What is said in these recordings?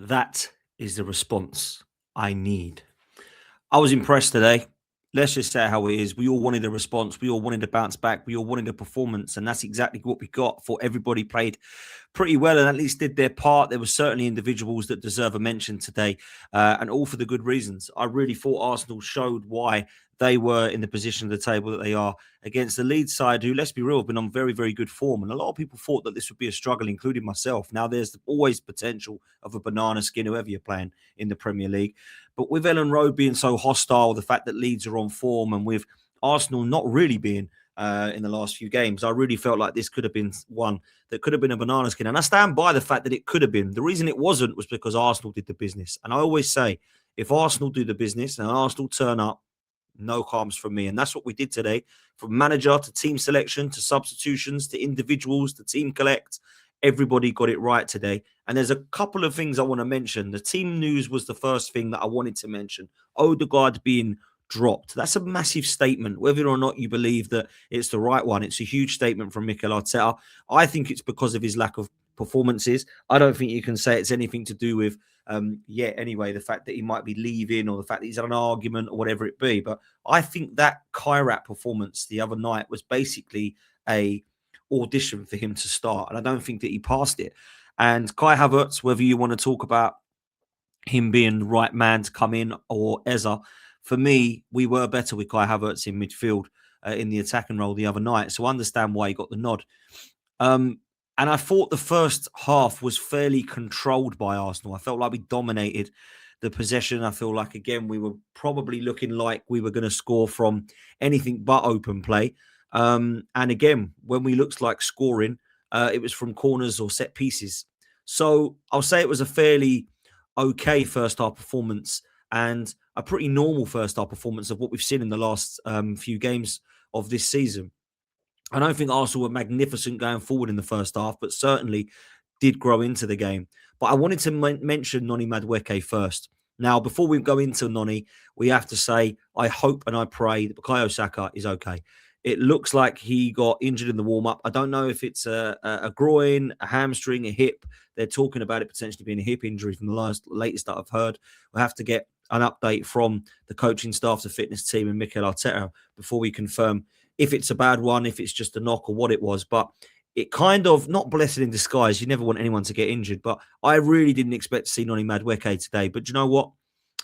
That is the response I need. I was impressed today. Let's just say how it is. We all wanted a response. We all wanted to bounce back. We all wanted a performance. And that's exactly what we got. For everybody played pretty well and at least did their part. There were certainly individuals that deserve a mention today, and all for the good reasons. I really thought Arsenal showed why they were in the position of the table that they are against the Leeds side, who, let's be real, have been on very, very good form. And a lot of people thought that this would be a struggle, including myself. Now, there's always potential of a banana skin, whoever you're playing in the Premier League. But with Ellen Road being so hostile, the fact that Leeds are on form, and with Arsenal not really being in the last few games, I really felt like this could have been one that could have been a banana skin. And I stand by the fact that it could have been. The reason it wasn't was because Arsenal did the business. And I always say, if Arsenal do the business and Arsenal turn up, no harms from me. And that's what we did today. From manager to team selection to substitutions to individuals to team collect, everybody got it right today. And there's a couple of things I want to mention. The team news was the first thing that I wanted to mention. Odegaard being dropped. That's a massive statement. Whether or not you believe that it's the right one, it's a huge statement from Mikel Arteta. I think it's because of his lack of performances. I don't think you can say it's anything to do with anyway, the fact that he might be leaving or the fact that he's had an argument or whatever it be. But I think that Kairat performance the other night was basically a audition for him to start. And I don't think that he passed it. And Kai Havertz, whether you want to talk about him being the right man to come in or Eza, for me, we were better with Kai Havertz in midfield in the attacking role the other night. So I understand why he got the nod. And I thought the first half was fairly controlled by Arsenal. I felt like we dominated the possession. I feel like, again, we were probably looking like we were going to score from anything but open play. And again, when we looked like scoring, it was from corners or set pieces. So I'll say it was a fairly okay first half performance and a pretty normal first half performance of what we've seen in the last few games of this season. I don't think Arsenal were magnificent going forward in the first half, but certainly did grow into the game. But I wanted to mention Noni Madueke first. Now, before we go into Noni, we have to say, I hope and I pray that Bukayo Saka is okay. It looks like he got injured in the warm-up. I don't know if it's a groin, a hamstring, a hip. They're talking about it potentially being a hip injury from the latest that I've heard. We'll have to get an update from the coaching staff, the fitness team, and Mikel Arteta before we confirm if it's a bad one, if it's just a knock or what it was. But it kind of, not blessed in disguise. You never want anyone to get injured. But I really didn't expect to see Noni Madueke today. But you know what?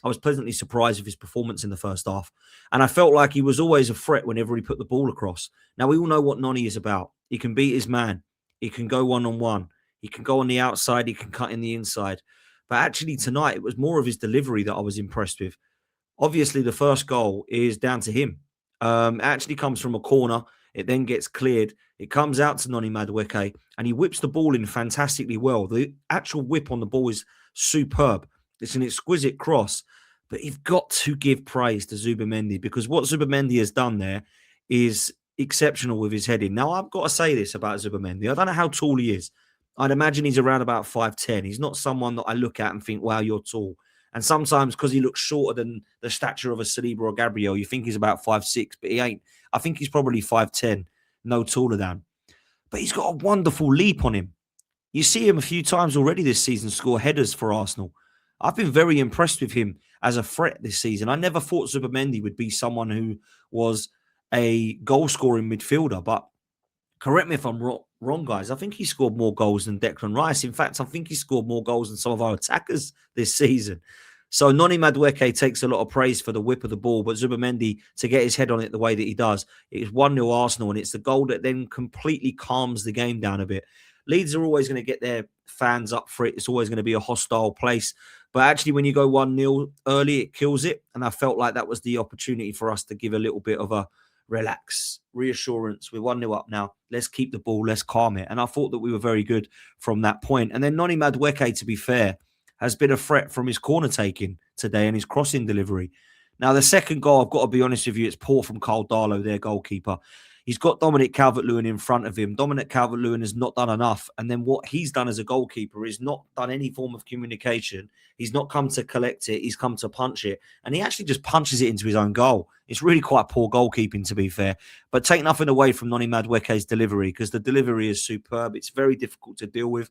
I was pleasantly surprised with his performance in the first half. And I felt like he was always a threat whenever he put the ball across. Now, we all know what Noni is about. He can beat his man. He can go one-on-one. He can go on the outside. He can cut in the inside. But actually tonight, it was more of his delivery that I was impressed with. Obviously, the first goal is down to him. It actually comes from a corner. It then gets cleared. It comes out to Noni Madueke, and he whips the ball in fantastically well. The actual whip on the ball is superb. It's an exquisite cross. But you've got to give praise to Zubimendi, because what Zubimendi has done there is exceptional with his heading. Now, I've got to say this about Zubimendi. I don't know how tall he is. I'd imagine he's around about 5'10". He's not someone that I look at and think, wow, you're tall. And sometimes because he looks shorter than the stature of a Saliba or Gabriel, you think he's about 5'6", but he ain't. I think he's probably 5'10", no taller than. But he's got a wonderful leap on him. You see him a few times already this season score headers for Arsenal. I've been very impressed with him as a threat this season. I never thought Zubimendi would be someone who was a goal-scoring midfielder, but correct me if I'm wrong, guys. I think he scored more goals than Declan Rice. In fact, I think he scored more goals than some of our attackers this season. So Noni Madueke takes a lot of praise for the whip of the ball, but Zubimendi, to get his head on it the way that he does, it's 1-0 Arsenal, and it's the goal that then completely calms the game down a bit. Leeds are always going to get their fans up for it. It's always going to be a hostile place. But actually, when you go 1-0 early, it kills it. And I felt like that was the opportunity for us to give a little bit of a relax, reassurance. We're 1-0 up now. Let's keep the ball. Let's calm it. And I thought that we were very good from that point. And then Noni Madueke, to be fair, has been a threat from his corner taking today and his crossing delivery. Now, the second goal, I've got to be honest with you, it's poor from Carl Darlow, their goalkeeper. He's got Dominic Calvert-Lewin in front of him. Dominic Calvert-Lewin has not done enough. And then what he's done as a goalkeeper is not done any form of communication. He's not come to collect it. He's come to punch it. And he actually just punches it into his own goal. It's really quite poor goalkeeping, to be fair. But take nothing away from Noni Madueke's delivery, because the delivery is superb. It's very difficult to deal with.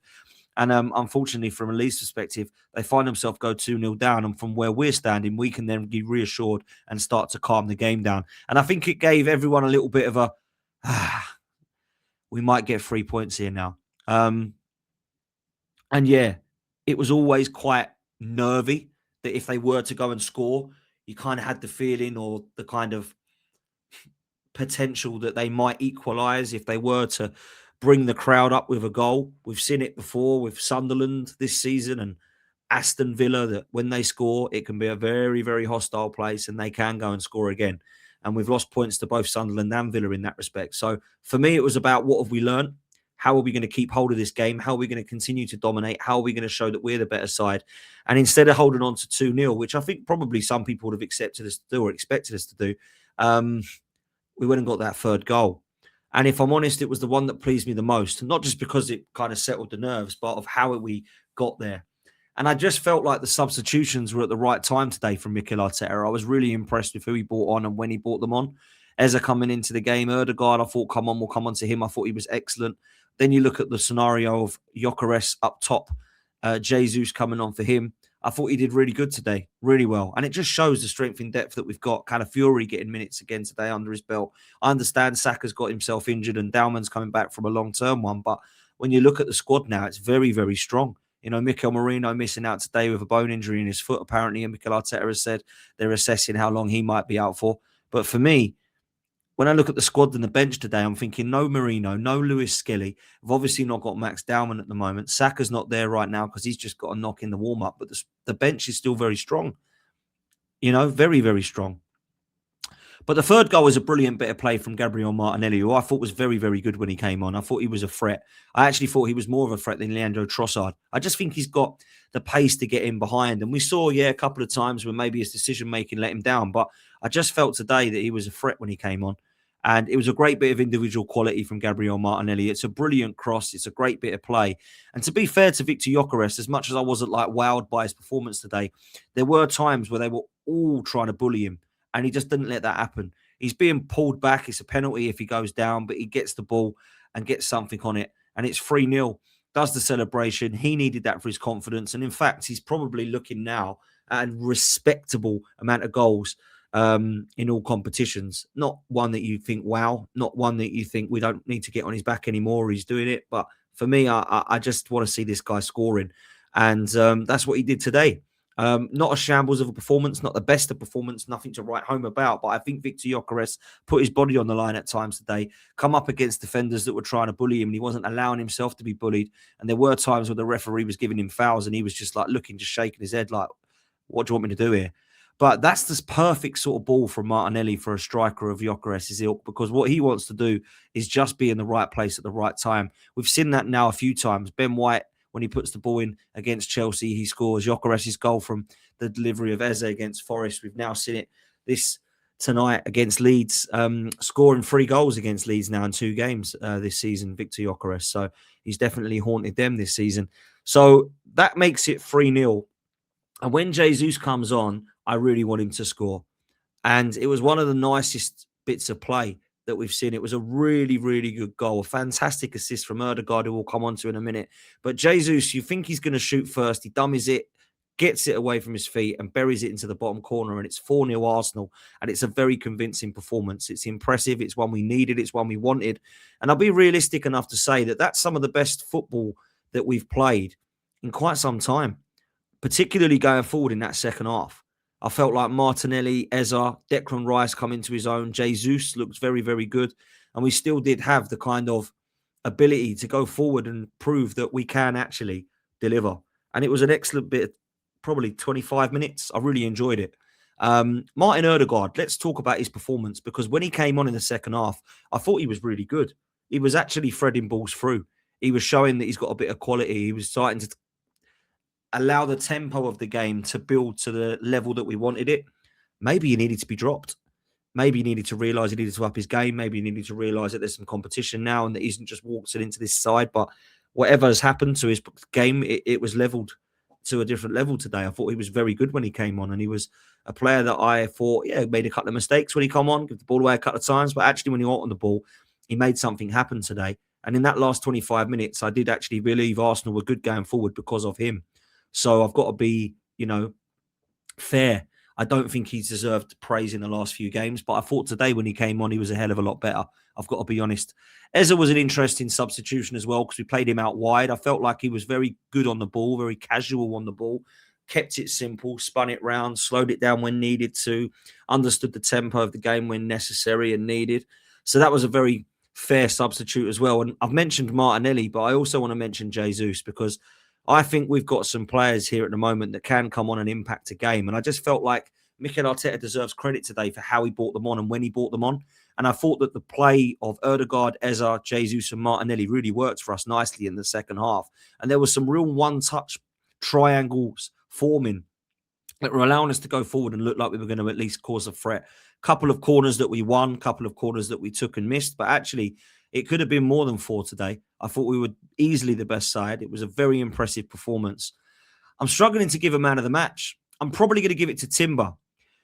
And unfortunately, from a Leeds perspective, they find themselves go 2-0 down. And from where we're standing, we can then be reassured and start to calm the game down. And I think it gave everyone a little bit of a, we might get 3 points here now. And yeah, it was always quite nervy that if they were to go and score, you kind of had the feeling or the kind of potential that they might equalise if they were to bring the crowd up with a goal. We've seen it before with Sunderland this season and Aston Villa, that when they score, it can be a very, very hostile place and they can go and score again. And we've lost points to both Sunderland and Villa in that respect. So for me, it was about what have we learned? How are we going to keep hold of this game? How are we going to continue to dominate? How are we going to show that we're the better side? And instead of holding on to 2-0, which I think probably some people would have accepted us to do or expected us to do, we went and got that third goal. And if I'm honest, it was the one that pleased me the most, not just because it kind of settled the nerves, but of how we got there. And I just felt like the substitutions were at the right time today from Mikel Arteta. I was really impressed with who he brought on and when he brought them on. Eza coming into the game, Erdegaard, I thought, come on, we'll come on to him. I thought he was excellent. Then you look at the scenario of Gyökeres up top, Jesus coming on for him. I thought he did really good today, really well. And it just shows the strength in depth that we've got. Calafiori getting minutes again today under his belt. I understand Saka's got himself injured and Dalman's coming back from a long-term one. But when you look at the squad now, it's very, very strong. You know, Mikel Merino missing out today with a bone injury in his foot, apparently. And Mikel Arteta has said they're assessing how long he might be out for. But for me, when I look at the squad and the bench today, I'm thinking no Merino, no Lewis Skelly. We've obviously not got Max Dalman at the moment. Saka's not there right now because he's just got a knock in the warm-up. But the bench is still very strong. You know, very, very strong. But the third goal was a brilliant bit of play from Gabriel Martinelli, who I thought was very, very good when he came on. I thought he was a threat. I actually thought he was more of a threat than Leandro Trossard. I just think he's got the pace to get in behind. And we saw, a couple of times when maybe his decision-making let him down. But I just felt today that he was a threat when he came on. And it was a great bit of individual quality from Gabriel Martinelli. It's a brilliant cross. It's a great bit of play. And to be fair to Victor Gyökeres, as much as I wasn't wowed by his performance today, there were times where they were all trying to bully him. And he just didn't let that happen. He's being pulled back. It's a penalty if he goes down, but he gets the ball and gets something on it. And it's 3-0. Does the celebration. He needed that for his confidence. And in fact, he's probably looking now at a respectable amount of goals in all competitions. Not one that you think, wow. Not one that you think we don't need to get on his back anymore. He's doing it. But for me, I just want to see this guy scoring. And that's what he did today. Not a shambles of a performance, not the best of performance, nothing to write home about. But I think Victor Gyökeres put his body on the line at times today, come up against defenders that were trying to bully him, and he wasn't allowing himself to be bullied. And there were times where the referee was giving him fouls, and he was just looking, just shaking his head, like, what do you want me to do here? But that's this perfect sort of ball from Martinelli for a striker of Gyökeres' ilk, because what he wants to do is just be in the right place at the right time. We've seen that now a few times. Ben White, when he puts the ball in against Chelsea, he scores. Gyökeres' goal from the delivery of Eze against Forest. We've now seen it this tonight against Leeds, scoring 3 goals against Leeds now in 2 games this season, Victor Gyökeres. So he's definitely haunted them this season. So that makes it 3-0. And when Jesus comes on, I really want him to score. And it was one of the nicest bits of play that we've seen. It was a really, really good goal. A fantastic assist from Erdegaard, who we'll come on to in a minute. But Jesus, you think he's going to shoot first. He dummies it, gets it away from his feet and buries it into the bottom corner. And it's 4-0 Arsenal. And it's a very convincing performance. It's impressive. It's one we needed. It's one we wanted. And I'll be realistic enough to say that that's some of the best football that we've played in quite some time, particularly going forward in that second half. I felt like Martinelli, Eza, Declan Rice come into his own. Jesus looked very, very good. And we still did have the kind of ability to go forward and prove that we can actually deliver. And it was an excellent bit, probably 25 minutes. I really enjoyed it. Martin Erdegaard, let's talk about his performance, because when he came on in the second half, I thought he was really good. He was actually threading balls through. He was showing that he's got a bit of quality. He was starting to allow the tempo of the game to build to the level that we wanted it. Maybe he needed to be dropped. Maybe he needed to realise he needed to up his game. Maybe he needed to realise that there's some competition now and that he isn't just waltzing into this side. But whatever has happened to his game, it was levelled to a different level today. I thought he was very good when he came on, and he was a player that I thought, made a couple of mistakes when he come on, give the ball away a couple of times. But actually, when he got on the ball, he made something happen today. And in that last 25 minutes, I did actually believe Arsenal were good going forward because of him. So I've got to be, fair. I don't think he's deserved praise in the last few games, but I thought today when he came on, he was a hell of a lot better. I've got to be honest. Eze was an interesting substitution as well because we played him out wide. I felt like he was very good on the ball, very casual on the ball, kept it simple, spun it round, slowed it down when needed to, understood the tempo of the game when necessary and needed. So that was a very fair substitute as well. And I've mentioned Martinelli, but I also want to mention Jesus because I think we've got some players here at the moment that can come on and impact a game. And I just felt like Mikel Arteta deserves credit today for how he brought them on and when he brought them on. And I thought that the play of Erdegaard, Eze, Jesus and Martinelli really worked for us nicely in the second half. And there was some real one-touch triangles forming that were allowing us to go forward and look like we were going to at least cause a threat. Couple of corners that we won, couple of corners that we took and missed. But actually, it could have been more than 4 today. I thought we were easily the best side. It was a very impressive performance. I'm struggling to give a man of the match. I'm probably going to give it to Timber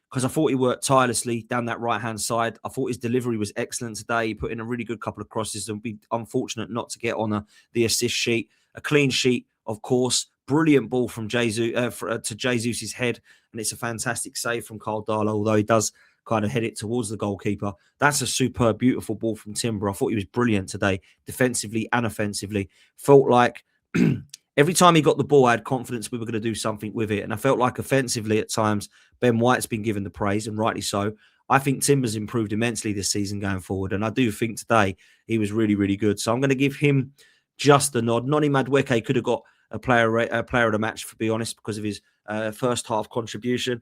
because I thought he worked tirelessly down that right-hand side. I thought his delivery was excellent today. He put in a really good couple of crosses and be unfortunate not to get on the assist sheet. A clean sheet, of course. Brilliant ball from Jesus to Jesus' head, and it's a fantastic save from Carl Darlow, although he does kind of head it towards the goalkeeper. That's a superb, beautiful ball from Timber. I thought he was brilliant today, defensively and offensively. Felt like every time he got the ball, I had confidence we were going to do something with it. And I felt like offensively at times, Ben White's been given the praise, and rightly so. I think Timber's improved immensely this season going forward. And I do think today he was really, really good. So I'm going to give him just the nod. Noni Madueke could have got a player of the match, to be honest, because of his first half contribution.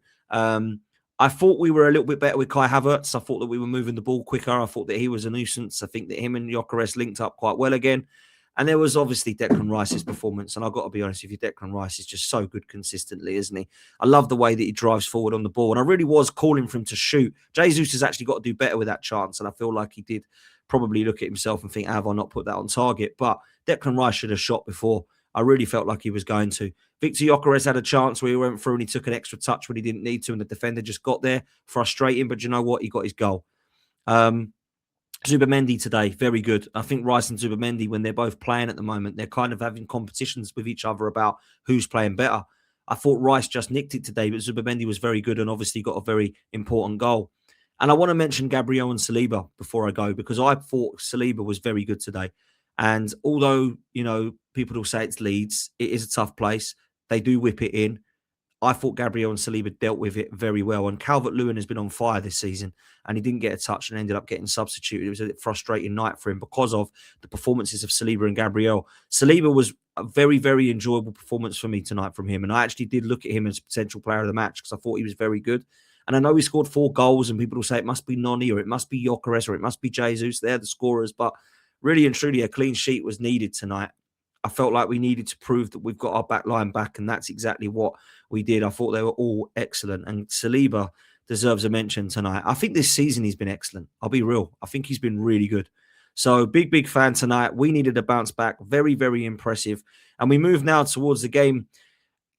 I thought we were a little bit better with Kai Havertz. I thought that we were moving the ball quicker. I thought that he was a nuisance. I think that him and Gyökeres linked up quite well again. And there was obviously Declan Rice's performance. And I've got to be honest with you, Declan Rice is just so good consistently, isn't he? I love the way that he drives forward on the ball. And I really was calling for him to shoot. Jesus has actually got to do better with that chance. And I feel like he did probably look at himself and think, have I not put that on target? But Declan Rice should have shot before. I really felt like he was going to. Victor Gyökeres had a chance where he went through and he took an extra touch when he didn't need to, and the defender just got there. Frustrating, but you know what? He got his goal. Zubimendi today, very good. I think Rice and Zubimendi, when they're both playing at the moment, they're kind of having competitions with each other about who's playing better. I thought Rice just nicked it today, but Zubimendi was very good and obviously got a very important goal. And I want to mention Gabriel and Saliba before I go, because I thought Saliba was very good today. And although, people will say it's Leeds, it is a tough place. They do whip it in. I thought Gabriel and Saliba dealt with it very well. And Calvert-Lewin has been on fire this season, and he didn't get a touch and ended up getting substituted. It was a frustrating night for him because of the performances of Saliba and Gabriel. Saliba was a very, very enjoyable performance for me tonight from him. And I actually did look at him as a potential player of the match because I thought he was very good. And I know he scored 4 goals, and people will say it must be Noni or it must be Gyökeres or it must be Jesus. They're the scorers. But really and truly, a clean sheet was needed tonight. I felt like we needed to prove that we've got our back line back, and that's exactly what we did. I thought they were all excellent, and Saliba deserves a mention tonight. I think this season he's been excellent. I'll be real. I think he's been really good. So big fan tonight. We needed a bounce back. Very, very impressive. And we move now towards the game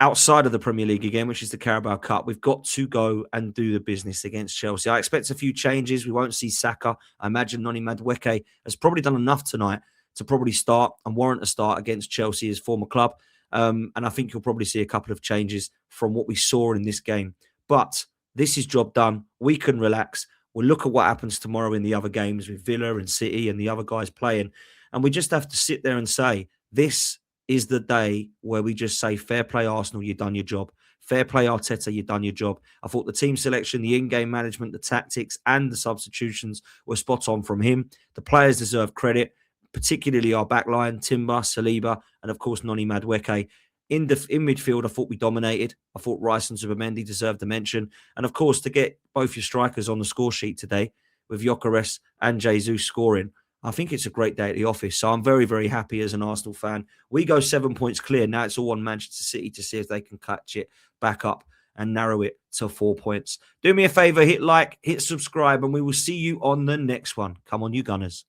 outside of the Premier League again, which is the Carabao Cup. We've got to go and do the business against Chelsea. I expect a few changes. We won't see Saka. I imagine Noni Madueke has probably done enough tonight to probably start and warrant a start against Chelsea, his former club. And I think you'll probably see a couple of changes from what we saw in this game. But this is job done. We can relax. We'll look at what happens tomorrow in the other games with Villa and City and the other guys playing. And we just have to sit there and say, this is the day where we just say, fair play Arsenal, you've done your job. Fair play Arteta, you've done your job. I thought the team selection, the in-game management, the tactics and the substitutions were spot on from him. The players deserve credit, particularly our backline, Timber, Saliba, and of course, Noni Madueke. In midfield, I thought we dominated. I thought Rice and Zubimendi deserved a mention. And of course, to get both your strikers on the score sheet today with Gyökeres and Jesus scoring, I think it's a great day at the office. So I'm very, very happy as an Arsenal fan. We go 7 points clear. Now it's all on Manchester City to see if they can catch it back up and narrow it to 4 points. Do me a favour, hit like, hit subscribe, and we will see you on the next one. Come on, you Gunners.